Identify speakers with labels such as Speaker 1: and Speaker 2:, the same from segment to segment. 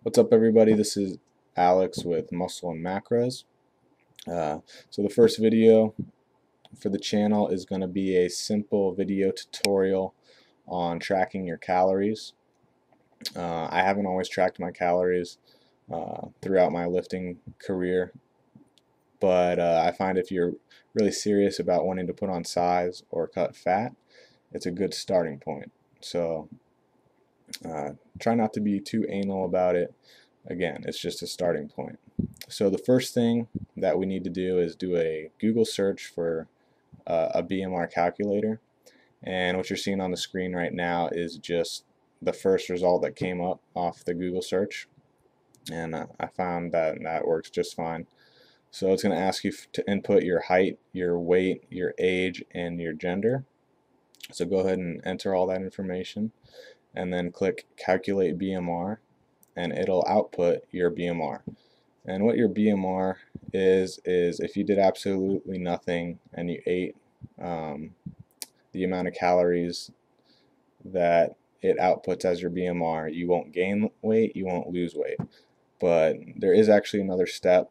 Speaker 1: What's up, everybody? This is Alex with Muscle and Macros. So the first video for the channel is going to be a simple video tutorial on tracking your calories. I haven't always tracked my calories throughout my lifting career, but I find if you're really serious about wanting to put on size or cut fat, it's a good starting point. So try not to be too anal about it. Again, it's just a starting point. So the first thing that we need to do is do a Google search for a BMR calculator. And what you're seeing on the screen right now is just the first result that came up off the Google search. And I found that that works just fine. So it's going to ask you to input your height, your weight, your age, and your gender. So go ahead and enter all that information and then click Calculate BMR, and it'll output your BMR. And what your BMR is if you did absolutely nothing and you ate the amount of calories that it outputs as your BMR, you won't gain weight, you won't lose weight. But there is actually another step,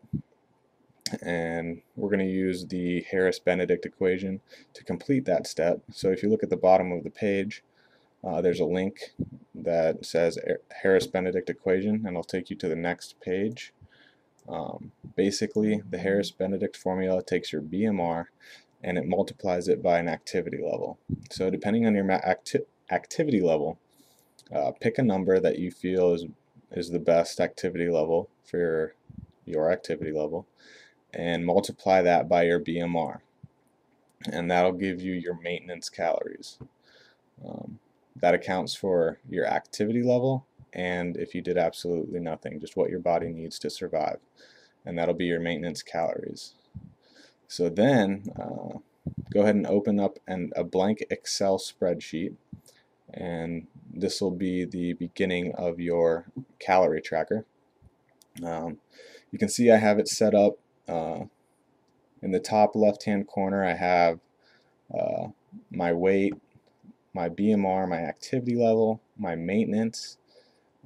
Speaker 1: and we're going to use the Harris-Benedict equation to complete that step. So if you look at the bottom of the page, there's a link that says Harris-Benedict equation, and it'll take you to the next page. Basically, the Harris-Benedict formula takes your BMR and it multiplies it by an activity level. So depending on your activity level, pick a number that you feel is the best activity level for your activity level, and multiply that by your BMR, and that'll give you your maintenance calories. That accounts for your activity level, and if you did absolutely nothing, just what your body needs to survive, and that'll be your maintenance calories. So then go ahead and open up a blank Excel spreadsheet, and this will be the beginning of your calorie tracker. You can see I have it set up in the top left hand corner. I have my weight, my BMR, my activity level, my maintenance.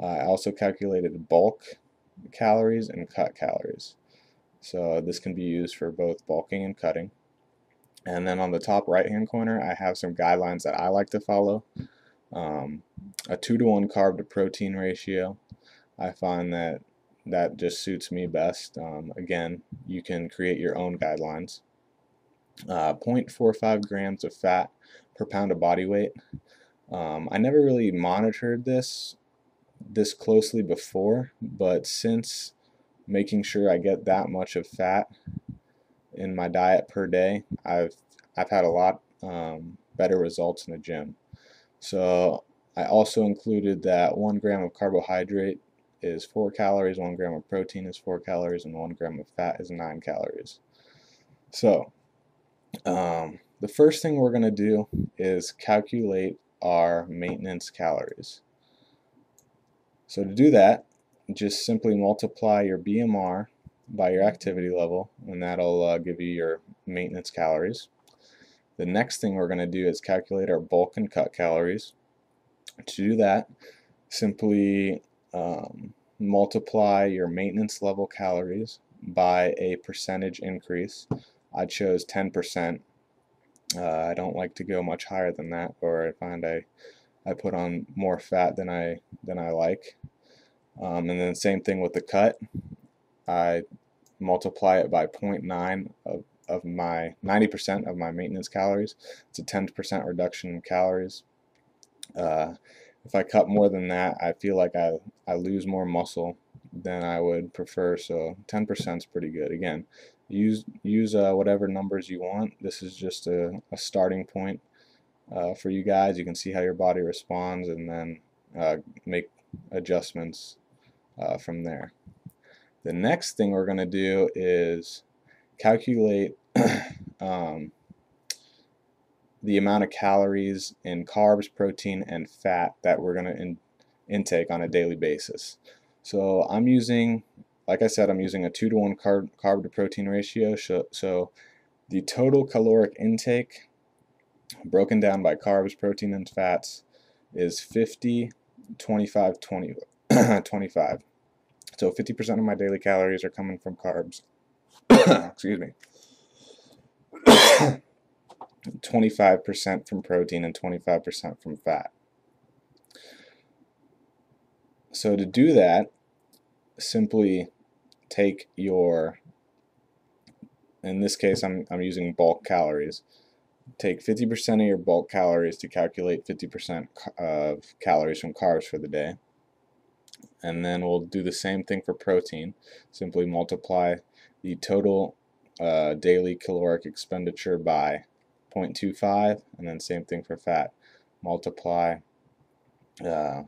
Speaker 1: I also calculated bulk calories and cut calories. So this can be used for both bulking and cutting. And then on the top right hand corner, I have some guidelines that I like to follow. A 2-to-1 carb to protein ratio. I find that that just suits me best. Again, you can create your own guidelines. 0.45 grams of fat per pound of body weight. I never really monitored this closely before, but since making sure I get that much of fat in my diet per day, I've had a lot better results in the gym. So I also included that 1 gram of carbohydrate is 4 calories, 1 gram of protein is 4 calories, and 1 gram of fat is 9 calories. So the first thing we're going to do is calculate our maintenance calories. So to do that, just simply multiply your BMR by your activity level, and that'll give you your maintenance calories. The next thing we're going to do is calculate our bulk and cut calories. To do that, simply multiply your maintenance level calories by a percentage increase. I chose 10%. I don't like to go much higher than that, or I find I put on more fat than I like. And then same thing with the cut. I multiply it by 0.9 of my 90% of my maintenance calories. It's a 10% reduction in calories. If I cut more than that, I feel like I lose more muscle than I would prefer, so 10% is pretty good. Again, use whatever numbers you want. This is just a starting point for you guys. You can see how your body responds, and then make adjustments from there. The next thing we're going to do is calculate the amount of calories in carbs, protein, and fat that we're going to intake on a daily basis. So I'm using, like I said, I'm using a 2-to-1 carb to protein ratio. So the total caloric intake broken down by carbs, protein, and fats is 50, 25, 20, 25. So 50% of my daily calories are coming from carbs. Excuse me. 25% from protein and 25% from fat. So to do that, simply take your, in this case I'm using bulk calories. Take 50% of your bulk calories to calculate 50% of calories from carbs for the day. And then we'll do the same thing for protein. Simply multiply the total daily caloric expenditure by 0.25, and then same thing for fat. Multiply by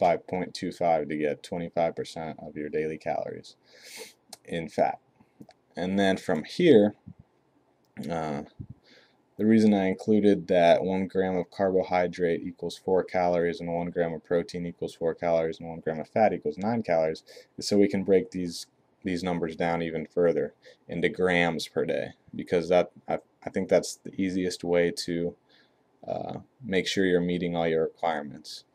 Speaker 1: 0.25 to get 25% of your daily calories in fat. And then from here, the reason I included that 1 gram of carbohydrate equals 4 calories and 1 gram of protein equals 4 calories and 1 gram of fat equals 9 calories is so we can break these numbers down even further into grams per day, because I think that's the easiest way to make sure you're meeting all your requirements.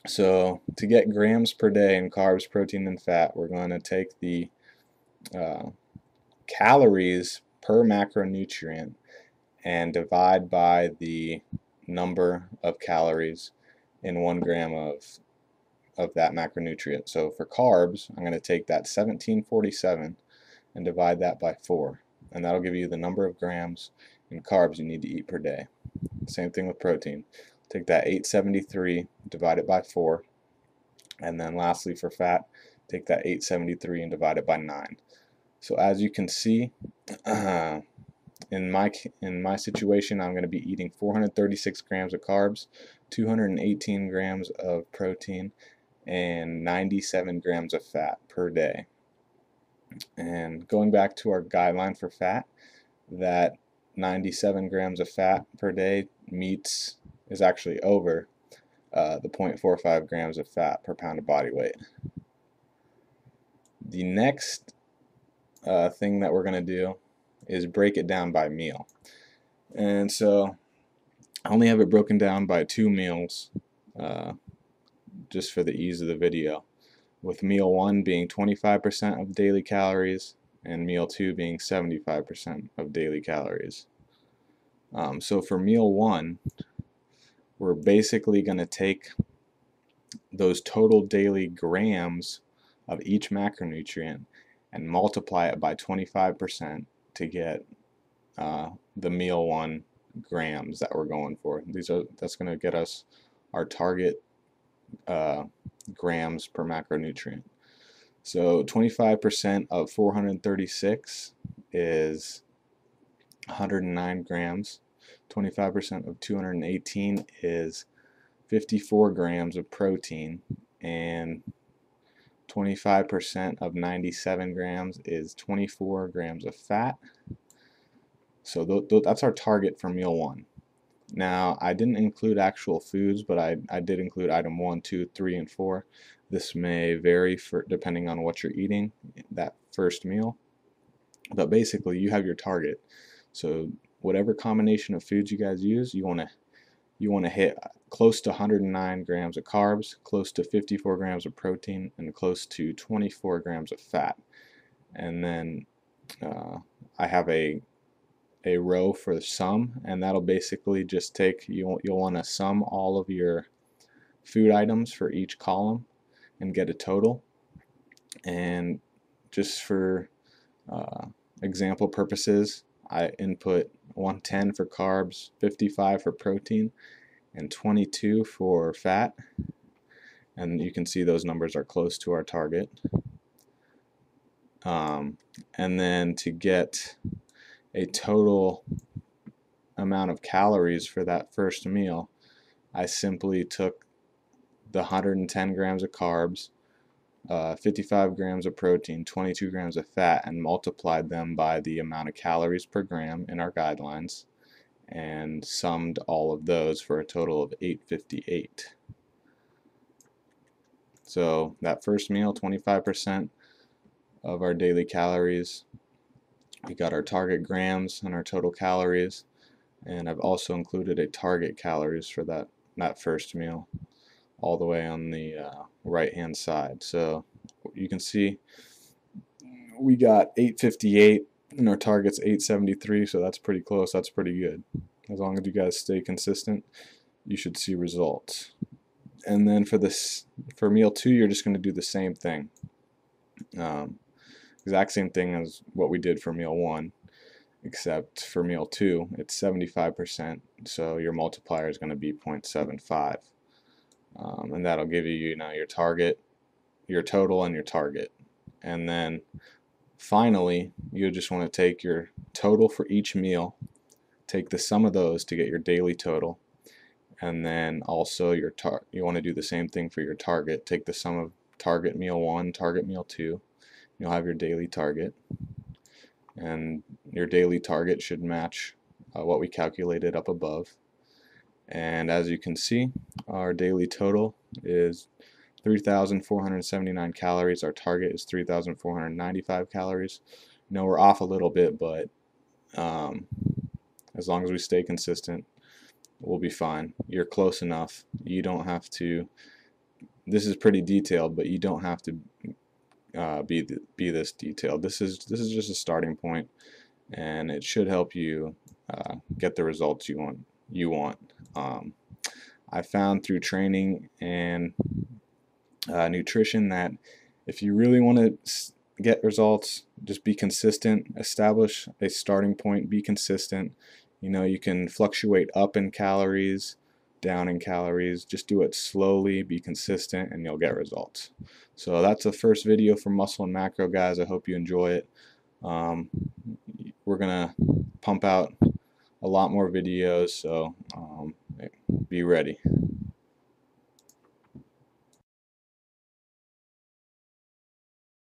Speaker 1: So to get grams per day in carbs, protein, and fat, we're going to take the calories per macronutrient and divide by the number of calories in 1 gram of that macronutrient. So for carbs, I'm going to take that 1747 and divide that by 4, and that'll give you the number of grams in carbs you need to eat per day. Same thing with protein. Take that 873, divide it by 4, and then lastly for fat, take that 873 and divide it by 9. So as you can see, in my situation, I'm going to be eating 436 grams of carbs, 218 grams of protein, and 97 grams of fat per day. And going back to our guideline for fat, that 97 grams of fat per day is actually over the 0.45 grams of fat per pound of body weight. The next thing that we're going to do is break it down by meal. And so I only have it broken down by 2 meals just for the ease of the video, with meal 1 being 25% of daily calories and meal 2 being 75% of daily calories. So for meal 1, we're basically going to take those total daily grams of each macronutrient and multiply it by 25% to get the meal 1 grams that we're going for. That's going to get us our target grams per macronutrient. So 25% of 436 is 109 grams. 25% of 218 is 54 grams of protein, and 25% of 97 grams is 24 grams of fat. So that's our target for meal 1. Now, I didn't include actual foods, but I did include item 1, 2, 3, and 4. This may vary depending on what you're eating that first meal. But basically, you have your target. So whatever combination of foods you guys use, you want to hit close to 109 grams of carbs, close to 54 grams of protein, and close to 24 grams of fat. And then I have a row for the sum, and that'll basically just take, you'll want to sum all of your food items for each column and get a total. And just for example purposes, I input 110 for carbs, 55 for protein, and 22 for fat, and you can see those numbers are close to our target. And then to get a total amount of calories for that first meal, I simply took the 110 grams of carbs, 55 grams of protein, 22 grams of fat, and multiplied them by the amount of calories per gram in our guidelines, and summed all of those for a total of 858. So that first meal, 25% of our daily calories. We got our target grams and our total calories, and I've also included a target calories for that first meal all the way on the right hand side. So you can see we got 858 and our target's 873, so that's pretty close. That's pretty good. As long as you guys stay consistent, you should see results. And then for meal 2, you're just going to do the same thing. Exact same thing as what we did for meal 1, except for meal 2 it's 75%, so your multiplier is going to be 0.75, and that'll give you, your target, your total, and your target. And then finally, you just want to take your total for each meal, take the sum of those to get your daily total, and then also you want to do the same thing for your target. Take the sum of target meal 1, target meal 2. You'll have your daily target, and your daily target should match what we calculated up above. And as you can see, our daily total is 3,479 calories. Our target is 3,495 calories. We're off a little bit, but as long as we stay consistent, we'll be fine. You're close enough. You don't have to, this is pretty detailed, but you don't have to be this detailed. This is just a starting point, and it should help you get the results you want. I found through training and nutrition that if you really want to get results, just be consistent. Establish a starting point. Be consistent. You can fluctuate up in calories, down in calories. Just do it slowly, be consistent, and you'll get results. So that's the first video for Muscle and Macro, guys. I hope you enjoy it. We're gonna pump out a lot more videos, so be ready.